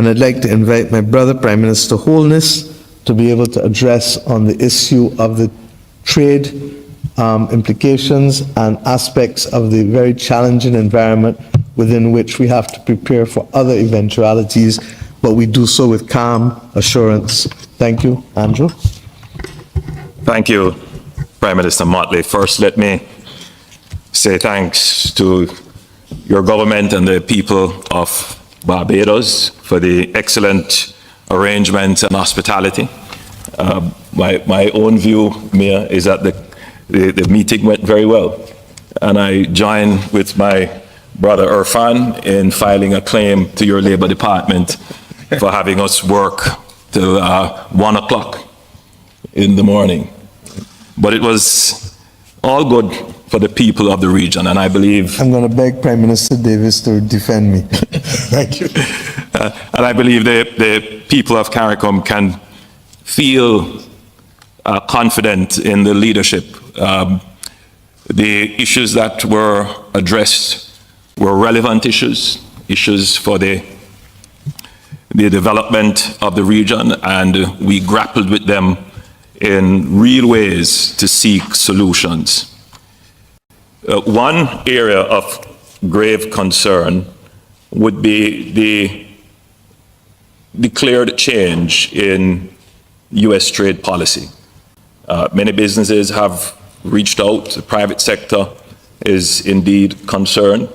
and I'd like to invite my brother, Prime Minister Holness, to be able to address on the issue of the trade implications and aspects of the very challenging environment within which we have to prepare for other eventualities, but we do so with calm assurance. Thank you. Andrew. Thank you, Prime Minister Motley. First, let me say thanks to your government and the people of Barbados for the excellent arrangement and hospitality. My own view, Mayor, is that the meeting went very well, and I join with my brother Irfan in filing a claim to your Labour Department for having us work till 1 o'clock in the morning. But it was all good for the people of the region, and I believe... I'm going to beg Prime Minister Davis to defend me. Thank you. And I believe the people of CARICOM can feel confident in the leadership. The issues that were addressed were relevant issues for the development of the region, and we grappled with them in real ways to seek solutions. One area of grave concern would be the declared change in U.S. trade policy. Many businesses have reached out. The private sector is indeed concerned.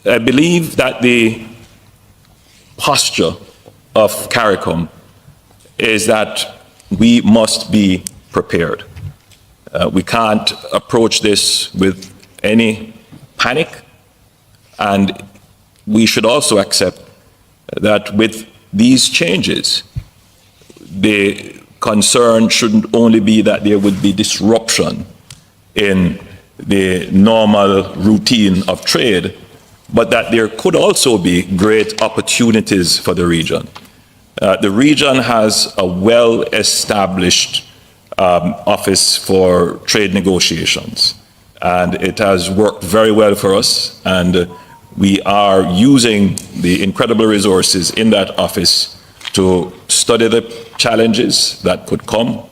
I believe that the posture of CARICOM is that we must be prepared. We can't approach this with any panic, and we should also accept that with these changes, the concern shouldn't only be that there would be disruption in the normal routine of trade, but that there could also be great opportunities for the region. The region has a well-established office for trade negotiations, and it has worked very well for us, and we are using the incredible resources in that office to study the challenges that could come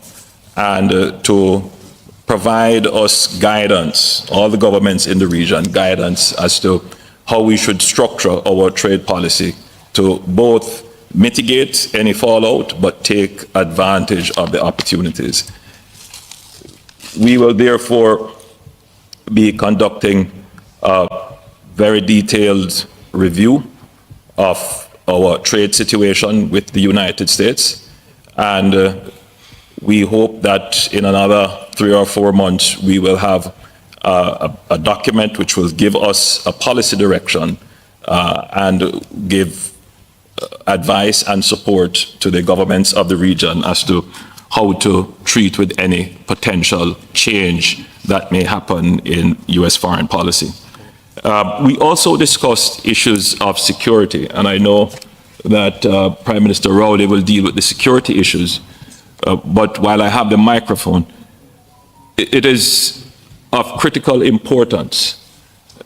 and to provide us guidance, all the governments in the region, guidance as to how we should structure our trade policy to both mitigate any fallout but take advantage of the opportunities. We will therefore be conducting a very detailed review of our trade situation with the United States, and we hope that in another 3 or 4 months we will have a document which will give us a policy direction and give advice and support to the governments of the region as to how to treat with any potential change that may happen in U.S. foreign policy. We also discussed issues of security, and I know that Prime Minister Rowley will deal with the security issues, but while I have the microphone, it is of critical importance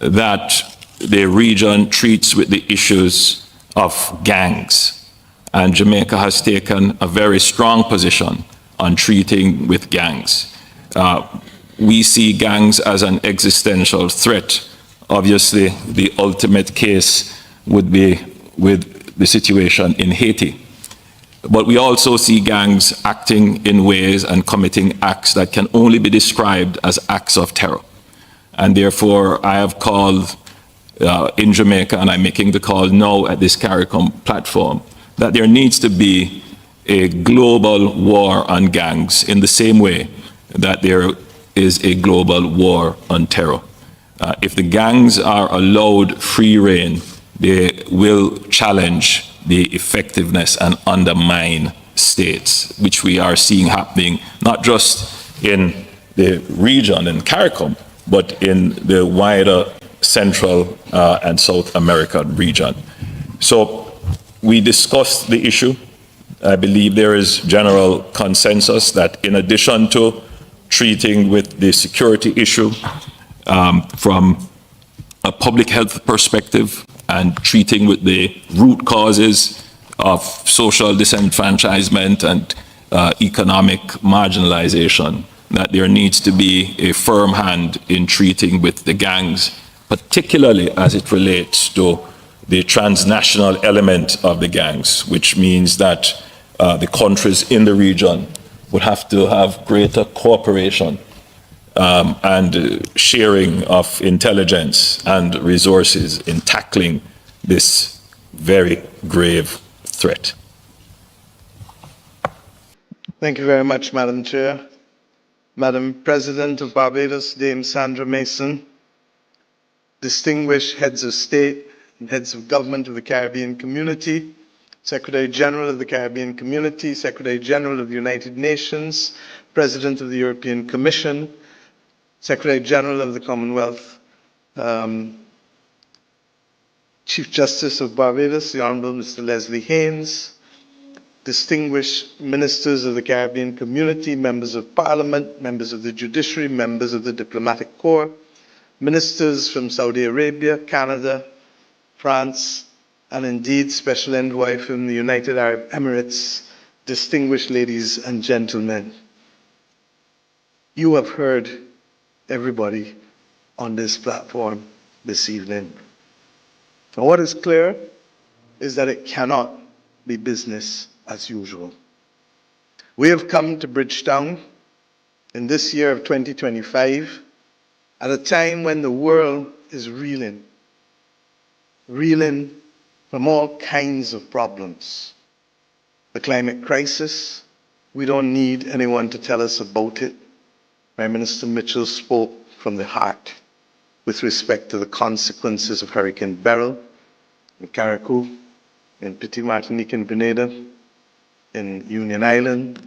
that the region treats with the issues of gangs, and Jamaica has taken a very strong position on treating with gangs. We see gangs as an existential threat. Obviously, the ultimate case would be with the situation in Haiti. But we also see gangs acting in ways and committing acts that can only be described as acts of terror. And therefore, I have called in Jamaica, and I'm making the call now at this CARICOM platform, that there needs to be a global war on gangs in the same way that there is a global war on terror. If the gangs are allowed free rein, they will challenge the effectiveness and undermine states, which we are seeing happening not just in the region in CARICOM, but in the wider Central and South American region. So we discussed the issue. I believe there is general consensus that in addition to treating with the security issue from a public health perspective and treating with the root causes of social disenfranchisement and economic marginalization, that there needs to be a firm hand in treating with the gangs, particularly as it relates to the transnational element of the gangs, which means that the countries in the region would have to have greater cooperation and sharing of intelligence and resources in tackling this very grave threat. Thank you very much, Madam Chair. Madam President of Barbados, Dame Sandra Mason, distinguished heads of state and heads of government of the Caribbean Community, Secretary General of the Caribbean Community, Secretary General of the United Nations, President of the European Commission, Secretary General of the Commonwealth, Chief Justice of Barbados, the Honorable Mr. Leslie Haynes, distinguished ministers of the Caribbean Community, members of Parliament, members of the Judiciary, members of the Diplomatic Corps, ministers from Saudi Arabia, Canada, France, and indeed Special Envoy from the United Arab Emirates, distinguished ladies and gentlemen. You have heard everybody on this platform this evening. And what is clear is that it cannot be business as usual. We have come to Bridgetown in this year of 2025 at a time when the world is reeling from all kinds of problems. The climate crisis, we don't need anyone to tell us about it. Prime Minister Mitchell spoke from the heart with respect to the consequences of Hurricane Beryl in Carriacou, in Petit Martinique and Grenada, in Union Island,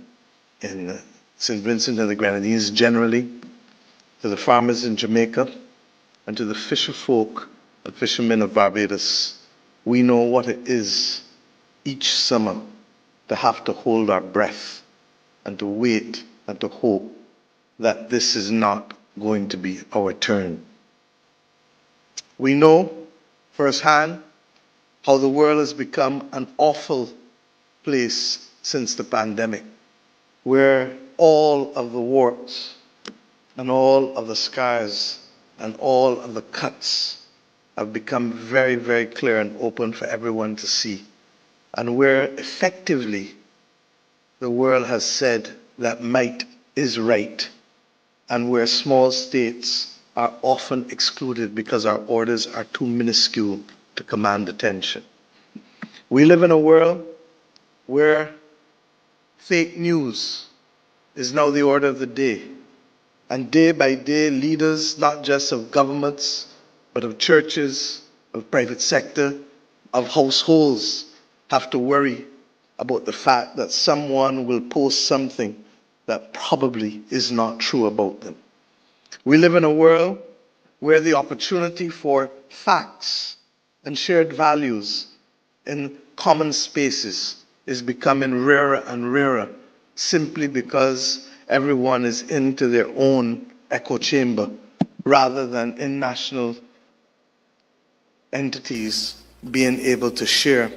in St. Vincent and the Grenadines generally, to the farmers in Jamaica, and to the fisher folk and fishermen of Barbados. We know what it is each summer to have to hold our breath and to wait and to hope that this is not going to be our turn. We know firsthand how the world has become an awful place since the pandemic, where all of the warts and all of the scars and all of the cuts have become very, very clear and open for everyone to see, and where effectively the world has said that might is right, and where small states are often excluded because our orders are too minuscule to command attention. We live in a world where fake news is now the order of the day. And day by day, leaders, not just of governments, but of churches, of private sector, of households, have to worry about the fact that someone will post something that probably is not true about them. We live in a world where the opportunity for facts and shared values in common spaces is becoming rarer and rarer, simply because everyone is into their own echo chamber rather than in national entities being able to share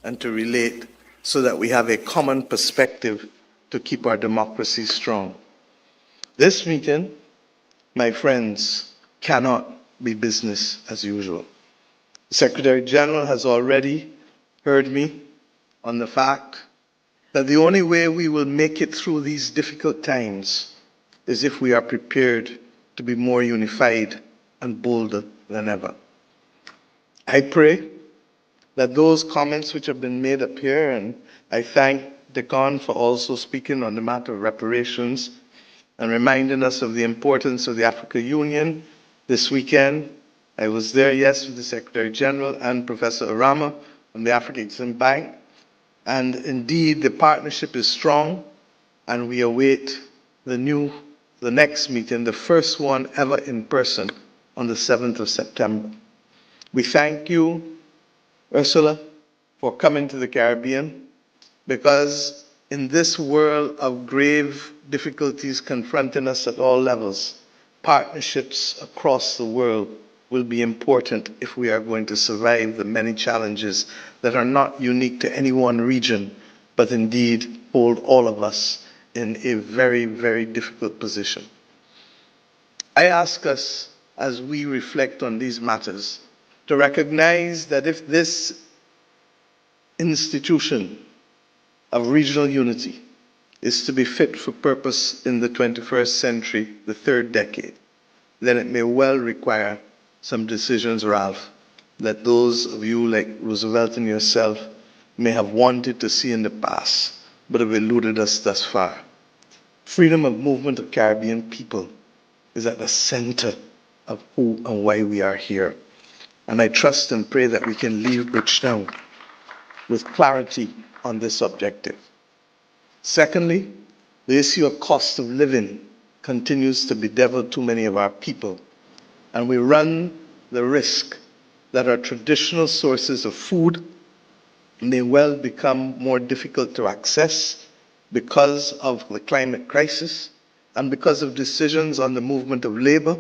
and to relate so that we have a common perspective to keep our democracy strong. This meeting, my friends, cannot be business as usual. The Secretary General has already heard me on the fact that the only way we will make it through these difficult times is if we are prepared to be more unified and bolder than ever. I pray that those comments which have been made up here, and I thank Decon for also speaking on the matter of reparations and reminding us of the importance of the African Union this weekend. I was there, yes, with the Secretary General and Professor Arama from the African Exim Bank. And indeed, the partnership is strong, and we await the next meeting, the first one ever in person, on the 7th of September. We thank you, Ursula, for coming to the Caribbean, because in this world of grave difficulties confronting us at all levels, partnerships across the world will be important if we are going to survive the many challenges that are not unique to any one region, but indeed hold all of us in a very, very difficult position. I ask us, as we reflect on these matters, to recognize that if this institution of regional unity is to be fit for purpose in the 21st century, the third decade, then it may well require some decisions, Ralph, that those of you like Roosevelt and yourself may have wanted to see in the past, but have eluded us thus far. Freedom of movement of Caribbean people is at the center of who and why we are here. And I trust and pray that we can leave Bridgetown with clarity on this objective. Secondly, the issue of cost of living continues to bedevil too many of our people, and we run the risk that our traditional sources of food may well become more difficult to access because of the climate crisis and because of decisions on the movement of labor.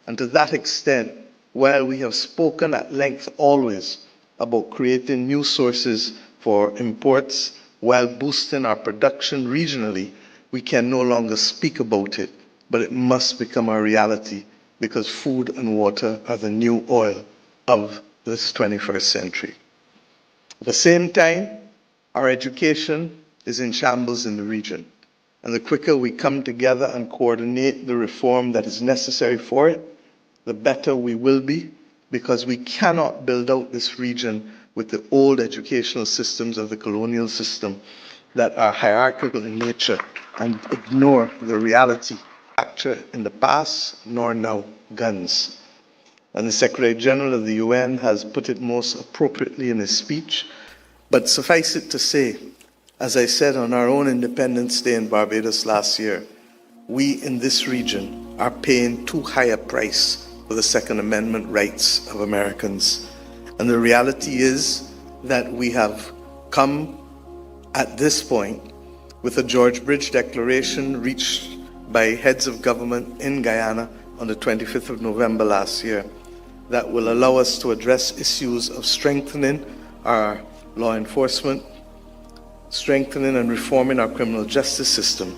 And to that extent, while we have spoken at length always about creating new sources for imports while boosting our production regionally, we can no longer speak about it, but it must become a reality because food and water are the new oil of this 21st century. At the same time, our education is in shambles in the region, and the quicker we come together and coordinate the reform that is necessary for it, the better we will be, because we cannot build out this region with the old educational systems of the colonial system that are hierarchical in nature and ignore the reality factor in the past, nor now guns. And the Secretary General of the UN has put it most appropriately in his speech. But suffice it to say, as I said on our own Independence Day in Barbados last year, we in this region are paying too high a price for the Second Amendment rights of Americans. And the reality is that we have come at this point with a George Bridge Declaration reached by heads of government in Guyana on the 25th of November last year that will allow us to address issues of strengthening our law enforcement, strengthening and reforming our criminal justice system,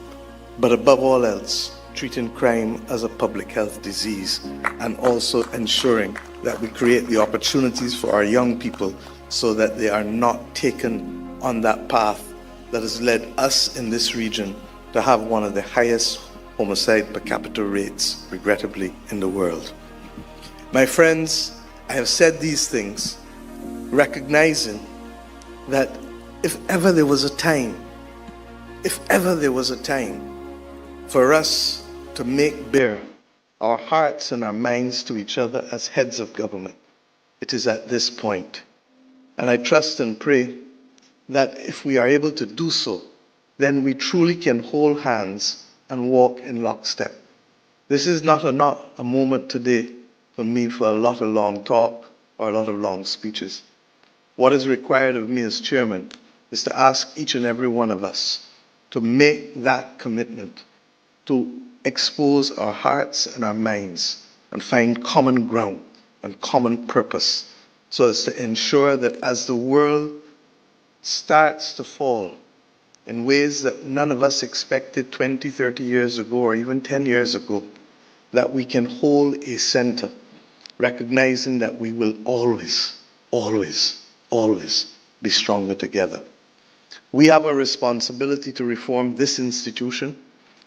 but above all else, treating crime as a public health disease and also ensuring that we create the opportunities for our young people so that they are not taken on that path that has led us in this region to have one of the highest homicide per capita rates, regrettably, in the world. My friends, I have said these things, recognizing that if ever there was a time for us to make bare our hearts and our minds to each other as heads of government, it is at this point. And I trust and pray that if we are able to do so, then we truly can hold hands and walk in lockstep. This is not a moment today for me for a lot of long talk or a lot of long speeches. What is required of me as chairman is to ask each and every one of us to make that commitment, to expose our hearts and our minds and find common ground and common purpose so as to ensure that as the world starts to fall in ways that none of us expected 20, 30 years ago or even 10 years ago, that we can hold a center, recognizing that we will always, always, always be stronger together. We have a responsibility to reform this institution.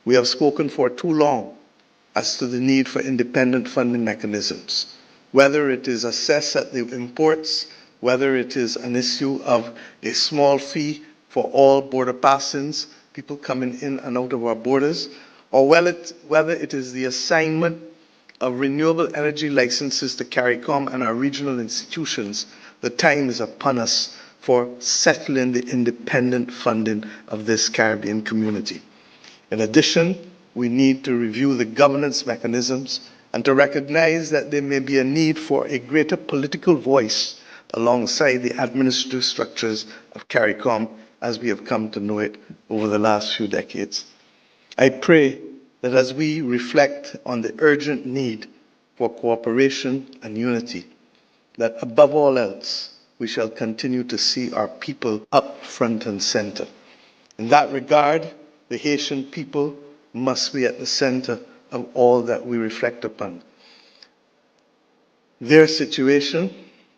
We have spoken for too long as to the need for independent funding mechanisms, whether it is assessed at the imports, whether it is an issue of a small fee for all border passings, people coming in and out of our borders, or whether it is the assignment of renewable energy licenses to CARICOM and our regional institutions. The time is upon us for settling the independent funding of this Caribbean community. In addition, we need to review the governance mechanisms and to recognize that there may be a need for a greater political voice alongside the administrative structures of CARICOM as we have come to know it over the last few decades. I pray that as we reflect on the urgent need for cooperation and unity, that above all else, we shall continue to see our people up front and center. In that regard, the Haitian people must be at the center of all that we reflect upon. Their situation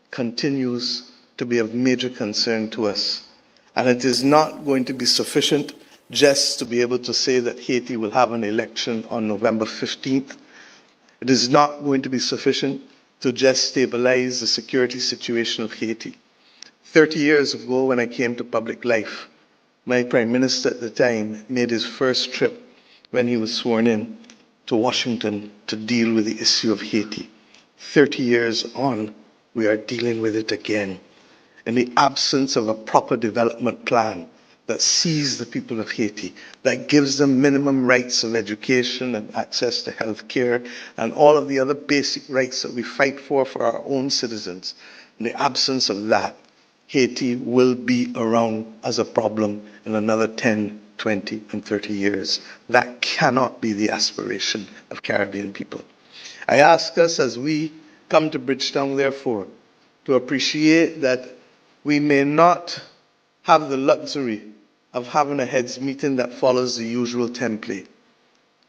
continues to be of major concern to us. And it is not going to be sufficient just to be able to say that Haiti will have an election on November 15th. It is not going to be sufficient to just stabilize the security situation of Haiti. 30 years ago, when I came to public life, my prime minister at the time made his first trip when he was sworn in to Washington to deal with the issue of Haiti. 30 years on, we are dealing with it again. In the absence of a proper development plan that sees the people of Haiti, that gives them minimum rights of education and access to health care and all of the other basic rights that we fight for our own citizens. In the absence of that, Haiti will be around as a problem in another 10, 20, and 30 years. That cannot be the aspiration of Caribbean people. I ask us as we come to Bridgetown, therefore, to appreciate that we may not have the luxury of having a heads meeting that follows the usual template.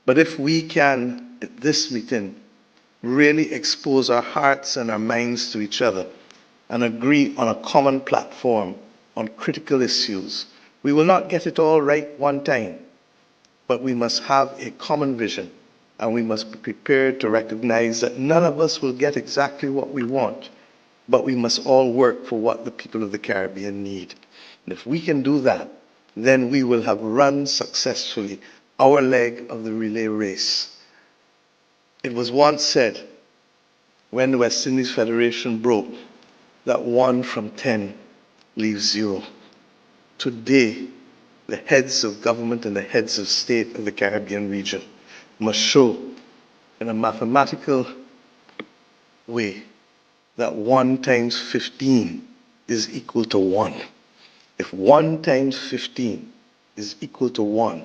But if we can, at this meeting, really expose our hearts and our minds to each other and agree on a common platform on critical issues, we will not get it all right one time, but we must have a common vision, and we must be prepared to recognize that none of us will get exactly what we want, but we must all work for what the people of the Caribbean need. And if we can do that, then we will have run successfully our leg of the relay race. It was once said, when the West Indies Federation broke, that 1 from 10 leaves 0. Today, the heads of government and the heads of state of the Caribbean region must show in a mathematical way that 1 times 15 is equal to 1. If 1 times 15 is equal to 1,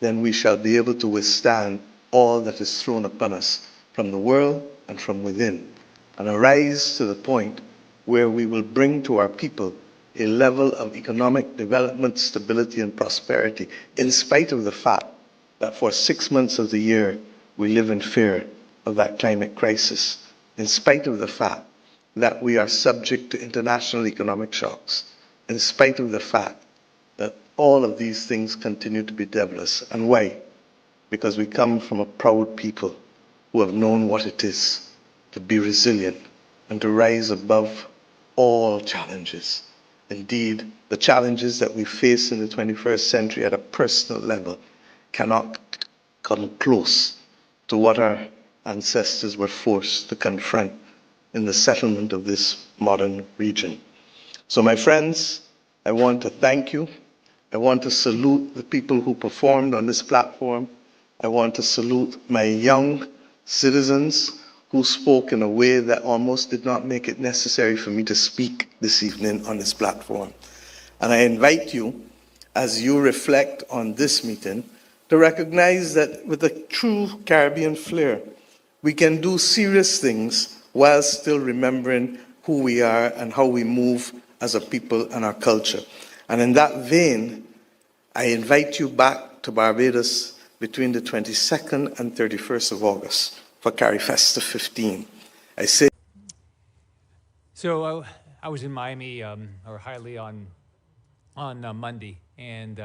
then we shall be able to withstand all that is thrown upon us from the world and from within, and arise to the point where we will bring to our people a level of economic development, stability, and prosperity, in spite of the fact that for 6 months of the year we live in fear of that climate crisis, in spite of the fact that we are subject to international economic shocks, in spite of the fact that all of these things continue to be devilish. And why? Because we come from a proud people who have known what it is to be resilient and to rise above all challenges. Indeed, the challenges that we face in the 21st century at a personal level cannot come close to what our ancestors were forced to confront in the settlement of this modern region. So, my friends, I want to thank you. I want to salute the people who performed on this platform. I want to salute my young citizens who spoke in a way that almost did not make it necessary for me to speak this evening on this platform. And I invite you, as you reflect on this meeting, to recognize that with a true Caribbean flair, we can do serious things while still remembering who we are and how we move as a people and our culture. And in that vein, I invite you back to Barbados between the 22nd and 31st of August for CariFesta 15. I say. So I was in Miami or Hialeah on Monday, and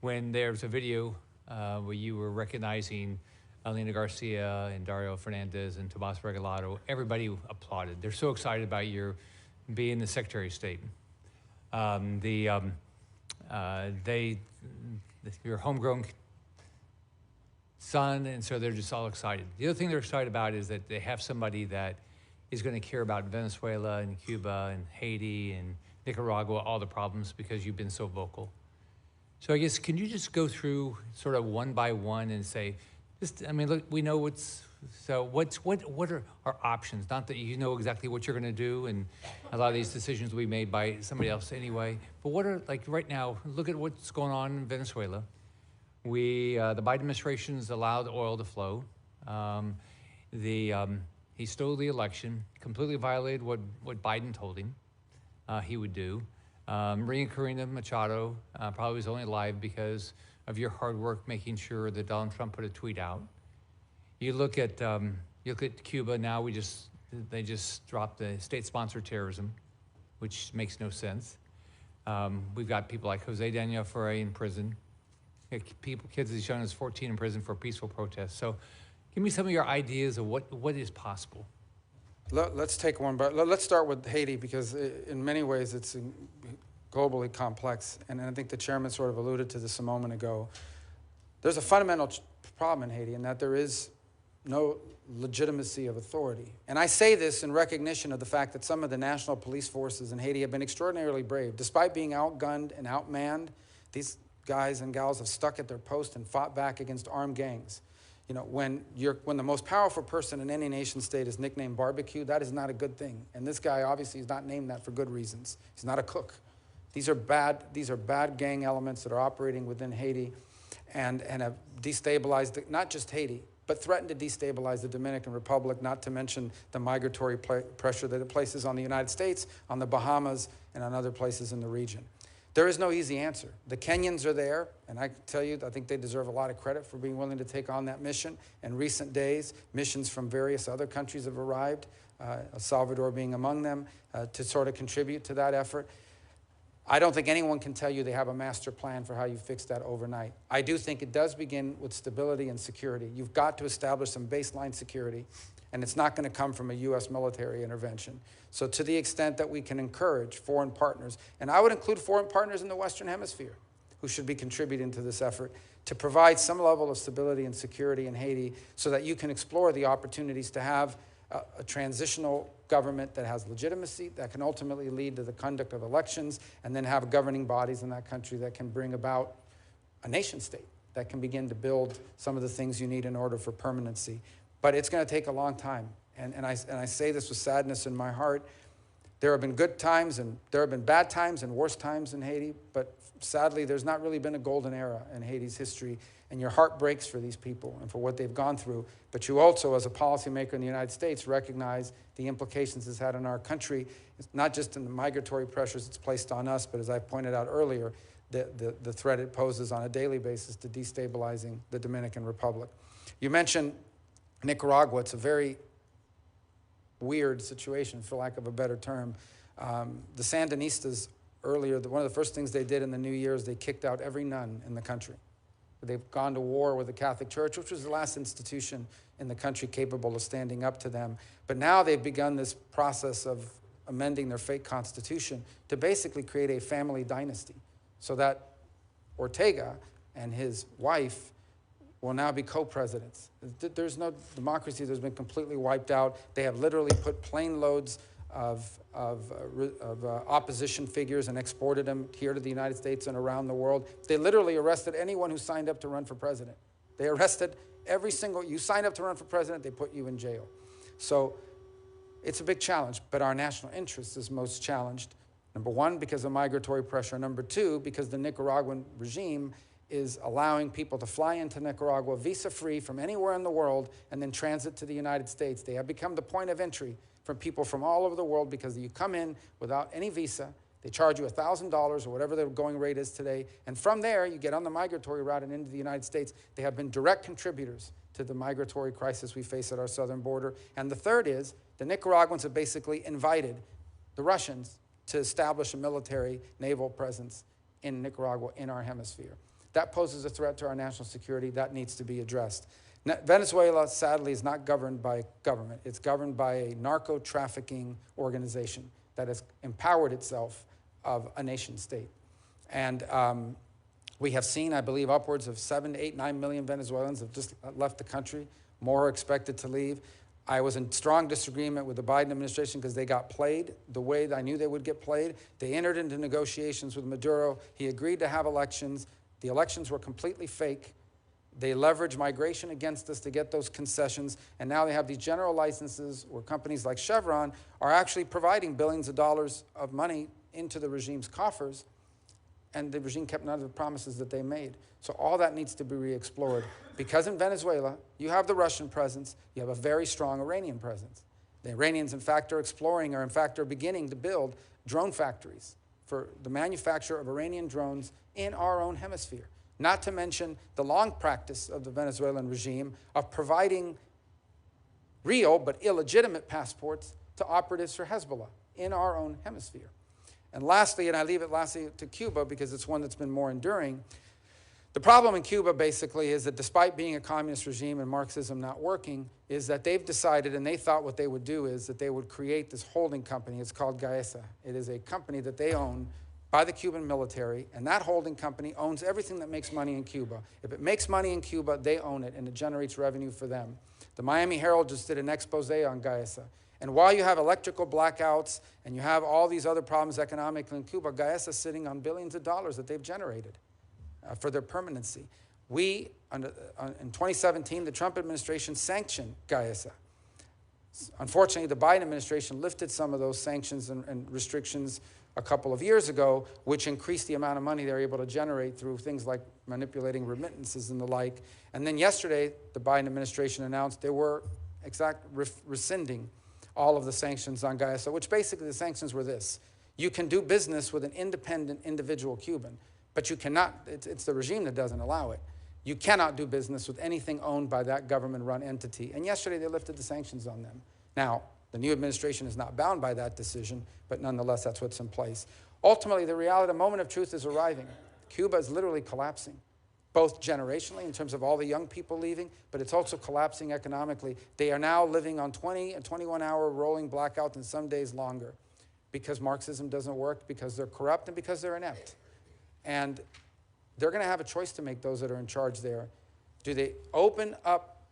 when there was a video where you were recognizing Elena Garcia and Dario Fernandez and Tomas Regalado, everybody applauded. They're so excited about your being the Secretary of State. Your homegrown son, and so they're just all excited. The other thing they're excited about is that they have somebody that is going to care about Venezuela and Cuba and Haiti and Nicaragua, all the problems, because you've been so vocal. So I guess, can you just go through sort of one by one and say, look, we know what are our options? Not that you know exactly what you're going to do, and a lot of these decisions will be made by somebody else anyway, but what are, like right now, look at what's going on in Venezuela. The Biden administration's allowed oil to flow. He He stole the election, completely violated what Biden told him he would do. Maria Corina Machado probably was only alive because of your hard work making sure that Donald Trump put a tweet out. You look at Cuba now. They just dropped the state-sponsored terrorism, which makes no sense. We've got people like Jose Daniel Ferre in prison. Kids as young as 14 in prison for peaceful protests. So, give me some of your ideas of what is possible. Let's take one, but let's start with Haiti, because in many ways it's globally complex. And I think the chairman sort of alluded to this a moment ago. There's a fundamental problem in Haiti in that there is no legitimacy of authority. And I say this in recognition of the fact that some of the national police forces in Haiti have been extraordinarily brave. Despite being outgunned and outmanned, these guys and gals have stuck at their post and fought back against armed gangs. You know, when the most powerful person in any nation state is nicknamed barbecue, that is not a good thing. And this guy obviously is not named that for good reasons. He's not a cook. These are bad gang elements that are operating within Haiti and have destabilized not just Haiti, but threatened to destabilize the Dominican Republic, not to mention the migratory pressure that it places on the United States, on the Bahamas, and on other places in the region. There is no easy answer. The Kenyans are there, and I can tell you, I think they deserve a lot of credit for being willing to take on that mission. In recent days, missions from various other countries have arrived, El Salvador being among them, to sort of contribute to that effort. I don't think anyone can tell you they have a master plan for how you fix that overnight. I do think it does begin with stability and security. You've got to establish some baseline security, and it's not going to come from a U.S. military intervention. So to the extent that we can encourage foreign partners, and I would include foreign partners in the Western Hemisphere who should be contributing to this effort, to provide some level of stability and security in Haiti so that you can explore the opportunities to have a transitional government that has legitimacy, that can ultimately lead to the conduct of elections, and then have governing bodies in that country that can bring about a nation state that can begin to build some of the things you need in order for permanency. But it's going to take a long time. And I say this with sadness in my heart. There have been good times, and there have been bad times and worse times in Haiti, but sadly, there's not really been a golden era in Haiti's history, and your heart breaks for these people and for what they've gone through. But you also, as a policymaker in the United States, recognize the implications it's had on our country, not just in the migratory pressures it's placed on us, but as I pointed out earlier, the threat it poses on a daily basis to destabilizing the Dominican Republic. You mentioned Nicaragua. It's a very weird situation, for lack of a better term. The Sandinistas earlier, one of the first things they did in the new year is they kicked out every nun in the country. They've gone to war with the Catholic Church, which was the last institution in the country capable of standing up to them. But now they've begun this process of amending their fake constitution to basically create a family dynasty so that Ortega and his wife will now be co-presidents. There's no democracy that's been completely wiped out. They have literally put plane loads of opposition figures and exported them here to the United States and around the world. They literally arrested anyone who signed up to run for president. They arrested you signed up to run for president, they put you in jail. So it's a big challenge, but our national interest is most challenged. Number one, because of migratory pressure. Number two, because the Nicaraguan regime is allowing people to fly into Nicaragua visa-free from anywhere in the world and then transit to the United States. They have become the point of entry for people from all over the world because you come in without any visa. They charge you $1,000 or whatever the going rate is today. And from there, you get on the migratory route and into the United States. They have been direct contributors to the migratory crisis we face at our southern border. And the third is the Nicaraguans have basically invited the Russians to establish a military naval presence in Nicaragua, in our hemisphere. That poses a threat to our national security. That needs to be addressed. Venezuela, sadly, is not governed by government. It's governed by a narco-trafficking organization that has empowered itself of a nation state. And we have seen, I believe, upwards of 7, 8, 9 million Venezuelans have just left the country. More are expected to leave. I was in strong disagreement with the Biden administration because they got played the way that I knew they would get played. They entered into negotiations with Maduro. He agreed to have elections. The elections were completely fake. They leveraged migration against us to get those concessions, and now they have these general licenses where companies like Chevron are actually providing billions of dollars of money into the regime's coffers, and the regime kept none of the promises that they made. So all that needs to be re-explored, because in Venezuela, you have the Russian presence, you have a very strong Iranian presence. The Iranians, in fact, are exploring or, in fact, are beginning to build drone factories for the manufacture of Iranian drones in our own hemisphere. Not to mention the long practice of the Venezuelan regime of providing real but illegitimate passports to operatives for Hezbollah in our own hemisphere. And lastly, and I leave it lastly to Cuba because it's one that's been more enduring, the problem in Cuba basically is that despite being a communist regime and Marxism not working, is that they've decided, and they thought what they would do is that they would create this holding company. It's called Gaesa. It is a company that they own by the Cuban military, and that holding company owns everything that makes money in Cuba. If it makes money in Cuba, they own it, and it generates revenue for them. The Miami Herald just did an expose on Gaesa. And while you have electrical blackouts and you have all these other problems economically in Cuba, Gaesa is sitting on billions of dollars that they've generated for their permanency. In 2017, the Trump administration sanctioned Gaesa. Unfortunately, the Biden administration lifted some of those sanctions and restrictions a couple of years ago, which increased the amount of money they're able to generate through things like manipulating remittances and the like. And then yesterday, the Biden administration announced they were rescinding all of the sanctions on Gaesa, which basically the sanctions were this. You can do business with an independent individual Cuban, but you cannot, it's the regime that doesn't allow it. You cannot do business with anything owned by that government-run entity. And yesterday they lifted the sanctions on them. Now, the new administration is not bound by that decision, but nonetheless, that's what's in place. Ultimately, the reality, the moment of truth is arriving. Cuba is literally collapsing, both generationally in terms of all the young people leaving, but it's also collapsing economically. They are now living on 20 and 21-hour rolling blackouts and some days longer because Marxism doesn't work, because they're corrupt, and because they're inept. And they're going to have a choice to make, those that are in charge there. Do they open up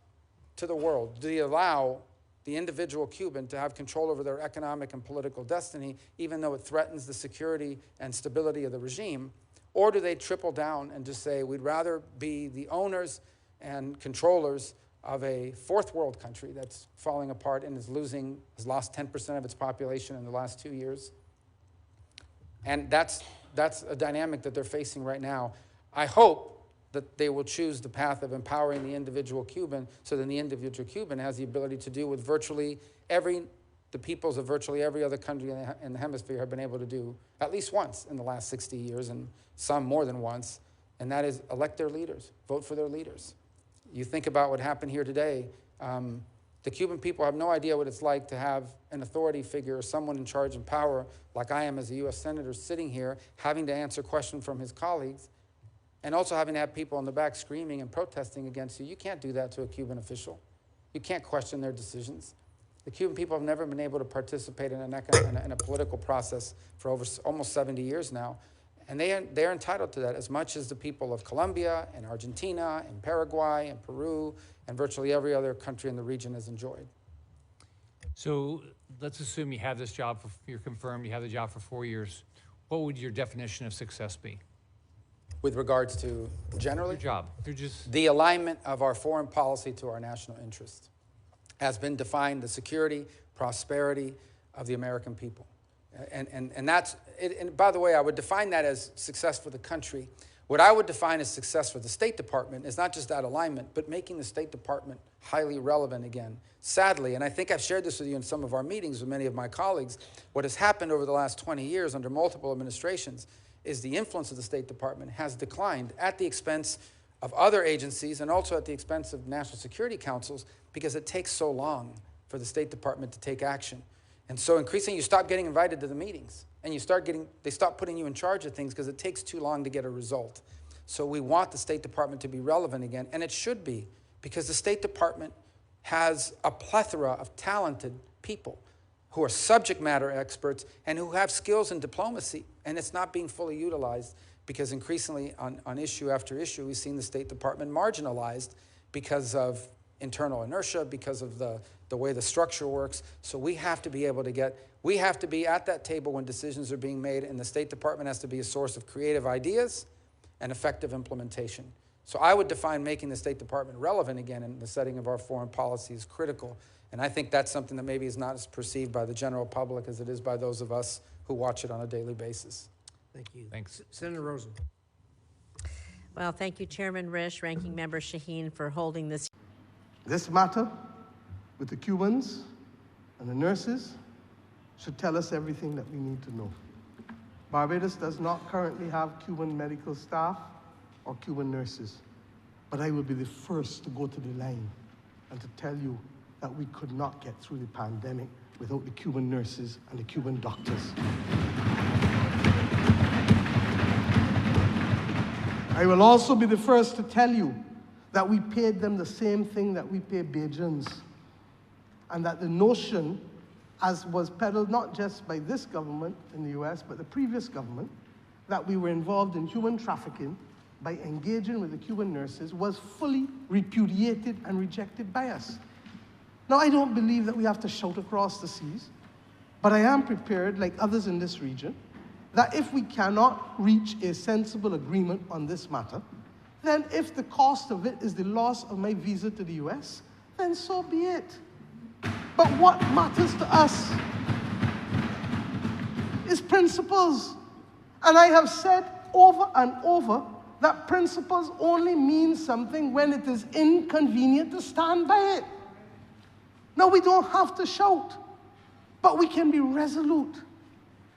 to the world? Do they allow the individual Cuban to have control over their economic and political destiny, even though it threatens the security and stability of the regime? Or do they triple down and just say, we'd rather be the owners and controllers of a fourth world country that's falling apart and has lost 10% of its population in the last 2 years? And that's a dynamic that they're facing right now. I hope that they will choose the path of empowering the individual Cuban so that the individual Cuban has the ability to do what the peoples of virtually every other country in the hemisphere have been able to do at least once in the last 60 years, and some more than once, and that is elect their leaders, vote for their leaders. You think about what happened here today. The Cuban people have no idea what it's like to have an authority figure or someone in charge and power, like I am as a U.S. Senator, sitting here having to answer questions from his colleagues, and also having to have people in the back screaming and protesting against you. You can't do that to a Cuban official. You can't question their decisions. The Cuban people have never been able to participate in a political process for over almost 70 years now, and they're entitled to that as much as the people of Colombia and Argentina and Paraguay and Peru and virtually every other country in the region has enjoyed. So let's assume you have this job, you're confirmed, you have the job for 4 years. What would your definition of success be? With regards to generally? Your job. The alignment of our foreign policy to our national interest has been defined, the security, prosperity of the American people. And that's, and by the way, I would define that as success for the country. What I would define as success for the State Department is not just that alignment, but making the State Department highly relevant again. Sadly, and I think I've shared this with you in some of our meetings with many of my colleagues, what has happened over the last 20 years under multiple administrations is the influence of the State Department has declined at the expense of other agencies and also at the expense of national security councils, because it takes so long for the State Department to take action. And so increasingly you stop getting invited to the meetings and they stop putting you in charge of things because it takes too long to get a result. So we want the State Department to be relevant again, and it should be, because the State Department has a plethora of talented people who are subject matter experts and who have skills in diplomacy, and it's not being fully utilized because increasingly on issue after issue, we've seen the State Department marginalized because of internal inertia, because of the way the structure works. So we have to be able to we have to be at that table when decisions are being made, and the State Department has to be a source of creative ideas and effective implementation. So I would define making the State Department relevant again in the setting of our foreign policy is critical. And I think that's something that maybe is not as perceived by the general public as it is by those of us who watch it on a daily basis. Thank you. Thanks. Senator Rosen. Well, thank you, Chairman Risch, Ranking Member Shaheen, for holding this. This matter with the Cubans And the nurses should tell us everything that we need to know. Barbados does not currently have Cuban medical staff or Cuban nurses, but I will be the first to go to the line and to tell you that we could not get through the pandemic without the Cuban nurses and the Cuban doctors. I will also be the first to tell you that we paid them the same thing that we pay Bajans, and that the notion, as was peddled not just by this government in the US, but the previous government, that we were involved in human trafficking by engaging with the Cuban nurses was fully repudiated and rejected by us. Now, I don't believe that we have to shout across the seas, but I am prepared, like others in this region, that if we cannot reach a sensible agreement on this matter, then if the cost of it is the loss of my visa to the US, then so be it. But what matters to us is principles. And I have said over and over that principles only mean something when it is inconvenient to stand by it. Now, we don't have to shout, but we can be resolute.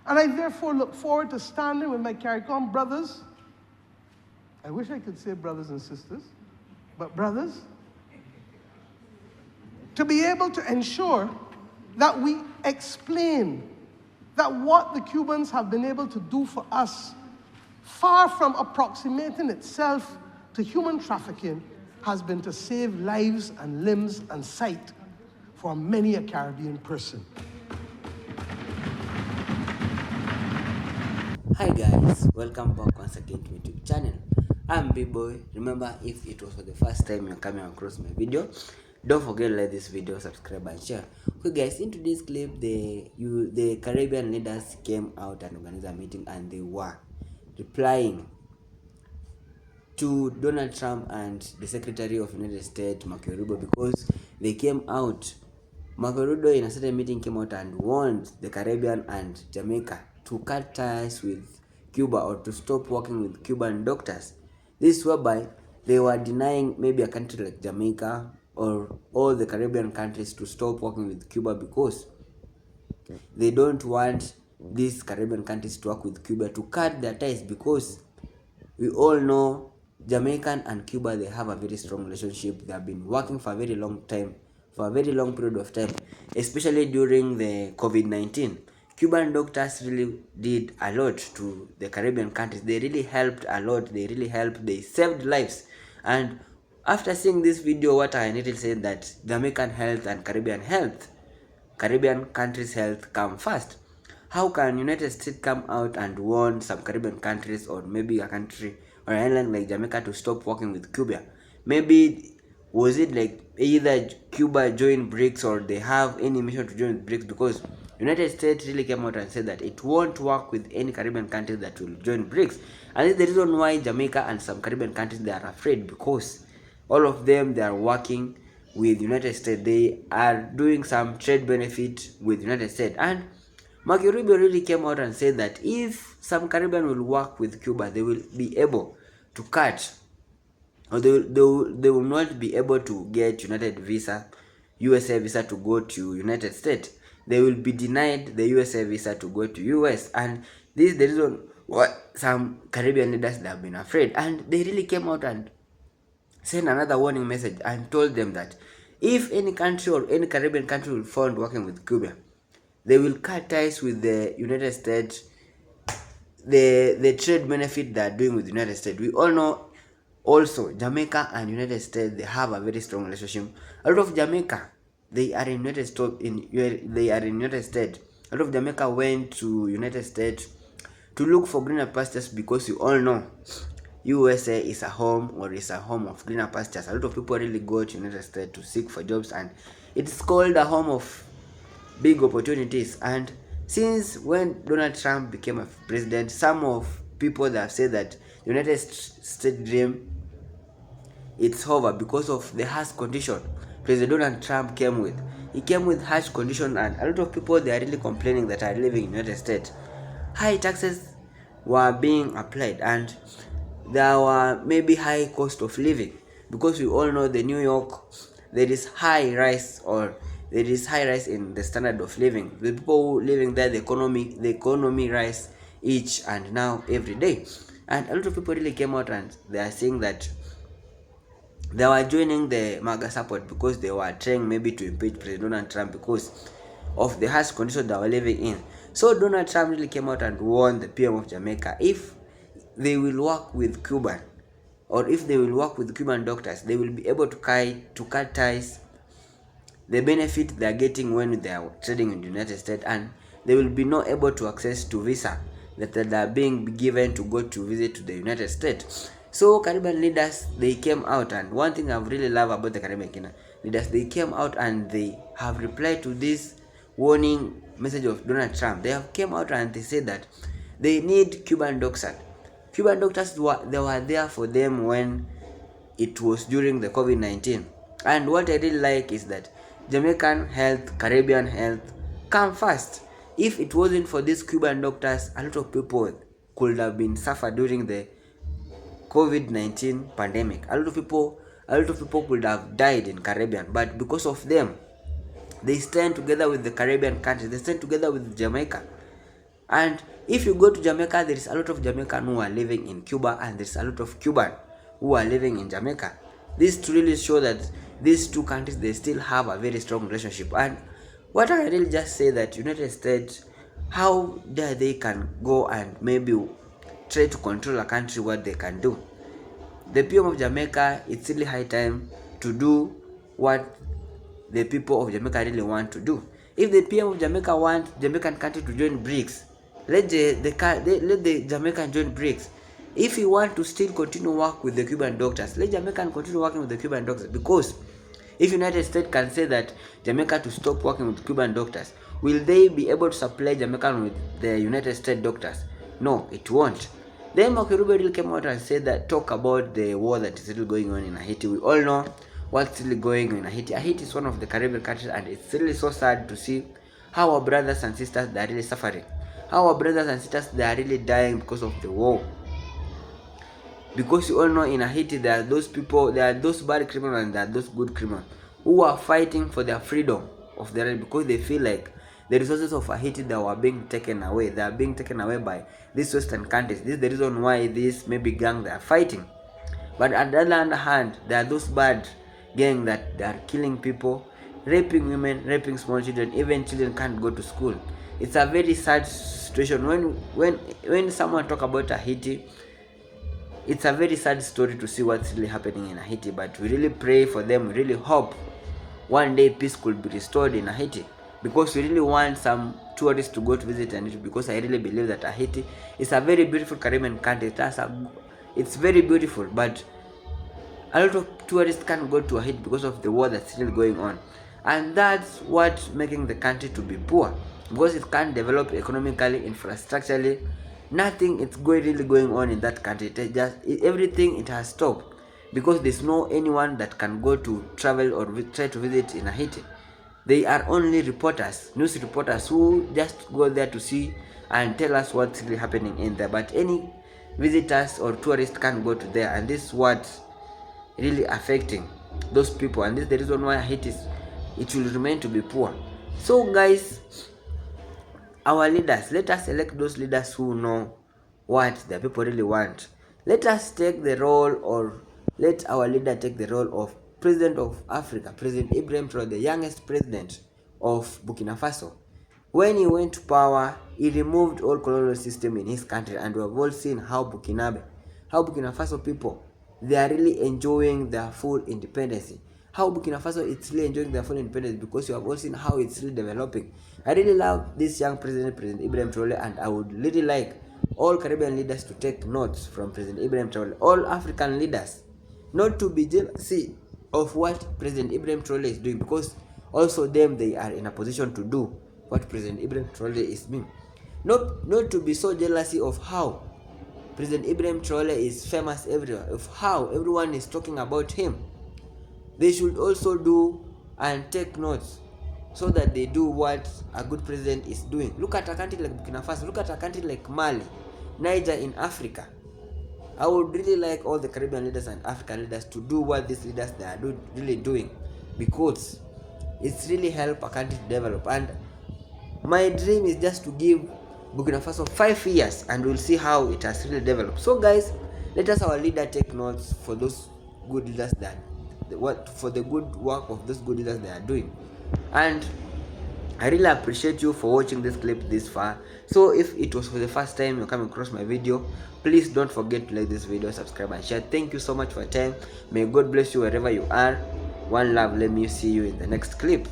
And I therefore look forward to standing with my CARICOM brothers. I wish I could say brothers and sisters, but brothers, to be able to ensure that we explain that what the Cubans have been able to do for us, far from approximating itself to human trafficking, has been to save lives and limbs and sight for many a Caribbean person. Hi guys, welcome back once again to my YouTube channel. I'm B-Boy. Remember, if it was for the first time you're coming across my video, don't forget to like this video, subscribe and share. Okay guys, in today's clip, the Caribbean leaders came out and organized a meeting, and they were replying to Donald Trump and the Secretary of United States, Marco Rubio, because they came out. Marco Rubio in a certain meeting came out and warned the Caribbean and Jamaica to cut ties with Cuba or to stop working with Cuban doctors. This whereby they were denying maybe a country like Jamaica or all the Caribbean countries to stop working with Cuba because they don't want these Caribbean countries to work with Cuba, to cut their ties, because we all know Jamaican and Cuba, they have a very strong relationship. They have been working for a very long time, for a very long period of time, especially during the COVID-19. Cuban doctors really did a lot to the Caribbean countries. They really helped a lot. They really helped. They saved lives. And after seeing this video, what I need to say that Jamaican health and Caribbean countries' health come first. How can United States come out and warn some Caribbean countries, or maybe a country or an island like Jamaica, to stop working with Cuba? Maybe was it like either Cuba joined BRICS or they have any mission to join BRICS? Because United States really came out and said that it won't work with any Caribbean countries that will join BRICS. And this is the reason why Jamaica and some Caribbean countries, they are afraid, because all of them, they are working with United States. They are doing some trade benefit with United States. And Marco Rubio really came out and said that if some Caribbean will work with Cuba, they will be able to cut, or they will not be able to get USA visa to go to United States. They will be denied the USA visa to go to US. And this is the reason why some Caribbean leaders, they have been afraid. And they really came out and sent another warning message and told them that if any country or any Caribbean country will found working with Cuba, they will cut ties with the United States, the trade benefit they are doing with the United States. We all know also Jamaica and United States, they have a very strong relationship. A lot of Jamaica, they are in United States. A lot of Jamaica went to United States to look for greener pastures, because you all know USA is a home, or is a home of greener pastures. A lot of people really go to United States to seek for jobs, and it's called a home of big opportunities. And since when Donald Trump became a president, some of people that have said that United States dream, it's over because of the harsh condition President Donald Trump came with. He came with harsh condition, and a lot of people, they are really complaining that are living in the United States. High taxes were being applied, and there were maybe high cost of living, because we all know the New York, there is high rise, or there is high rise in the standard of living. The people who living there, the economy rise each and now every day. And a lot of people really came out and they are saying that they were joining the MAGA support because they were trying maybe to impeach President Donald Trump because of the harsh conditions they were living in. So Donald Trump really came out and warned the PM of Jamaica, if they will work with Cuban, or if they will work with Cuban doctors, they will be able to cut ties the benefit they are getting when they are trading in the United States, and they will be not able to access to visa that are being given to go to visit to the United States. So Caribbean leaders, they came out, and one thing I really love about the Caribbean leaders, they came out and they have replied to this warning message of Donald Trump. They have came out and they said that they need Cuban doctors. Cuban doctors they were there for them when it was during the COVID-19. And what I really like is that Jamaican health, Caribbean health come first. If it wasn't for these Cuban doctors, a lot of people could have been suffered during the COVID-19 pandemic. A lot of people could have died in Caribbean, but because of them, they stand together with the Caribbean countries. They stand together with Jamaica. And if you go to Jamaica, there is a lot of Jamaican who are living in Cuba, and there is a lot of Cuban who are living in Jamaica. This to really show that these two countries, they still have a very strong relationship. And what I really just say that United States, how dare they can go and maybe try to control a country, what they can do. The PM of Jamaica, it's really high time to do what the people of Jamaica really want to do. If the PM of Jamaica wants Jamaican country to join BRICS, let the Jamaican join BRICS. If you want to still continue work with the Cuban doctors, let Jamaican continue working with the Cuban doctors. Because if United States can say that Jamaica to stop working with Cuban doctors, will they be able to supply Jamaican with the United States doctors? No, it won't. Then Marco Rubio came out and said that, talk about the war that is still going on in Haiti. We all know what's really going on in Haiti. Haiti is one of the Caribbean countries, and it's really so sad to see how our brothers and sisters, they are really suffering. How our brothers and sisters, they are really dying because of the war. Because you all know in Haiti, there are those people, there are those bad criminals and there are those good criminals who are fighting for their freedom of their life, because they feel like the resources of Haiti that were being taken away, they are being taken away by these Western countries. This is the reason why these maybe gang they are fighting. But on the other hand, there are those bad gang that they are killing people, raping women, raping small children. Even children can't go to school. It's a very sad situation. When someone talk about Haiti, it's a very sad story to see what's really happening in Haiti. But we really pray for them. We really hope one day peace could be restored in Haiti, because we really want some tourists to go to visit Haiti, because I really believe that Haiti is a very beautiful Caribbean country. It's very beautiful, but a lot of tourists can't go to Haiti because of the war that's still going on. And that's what's making the country to be poor, because it can't develop economically, infrastructurally. Nothing is really going on in that country. Everything it has stopped, because there's no anyone that can go to travel or try to visit in Haiti. They are only reporters, news reporters, who just go there to see and tell us what's really happening in there. But any visitors or tourists can't go to there, and this is what's really affecting those people. And this is the reason why Haiti it will remain to be poor. So guys, our leaders, let us elect those leaders who know what the people really want. Let us take the role, or let our leader take the role of President of Africa, President Ibrahim Traoré, the youngest president of Burkina Faso. When he went to power, he removed all colonial system in his country, and we have all seen how Burkina Faso people, they are really enjoying their full independence. How Burkina Faso is really enjoying their full independence, because you have all seen how it's really developing. I really love this young president, President Ibrahim Traoré, and I would really like all Caribbean leaders to take notes from President Ibrahim Traoré, all African leaders, not to be jealousy of what President Ibrahim Traoré is doing, because also them, they are in a position to do what President Ibrahim Traoré is doing. Not to be so jealousy of how President Ibrahim Traoré is famous everywhere, of how everyone is talking about him. They should also do and take notes, so that they do what a good president is doing. Look at a country like Burkina Faso. Look at a country like Mali, Niger in Africa. I would really like all the Caribbean leaders and African leaders to do what these leaders they are really doing, because it's really help a country to develop. And my dream is just to give Burkina Faso 5 years, and we'll see how it has really developed. So guys, let us our leader take notes for those good leaders that for the good work of those good leaders they are doing. And I really appreciate you for watching this clip this far. So if it was for the first time you're coming across my video, please don't forget to like this video, subscribe and share. Thank you so much for your time. May God bless you wherever you are. One love. Let me see you in the next clip.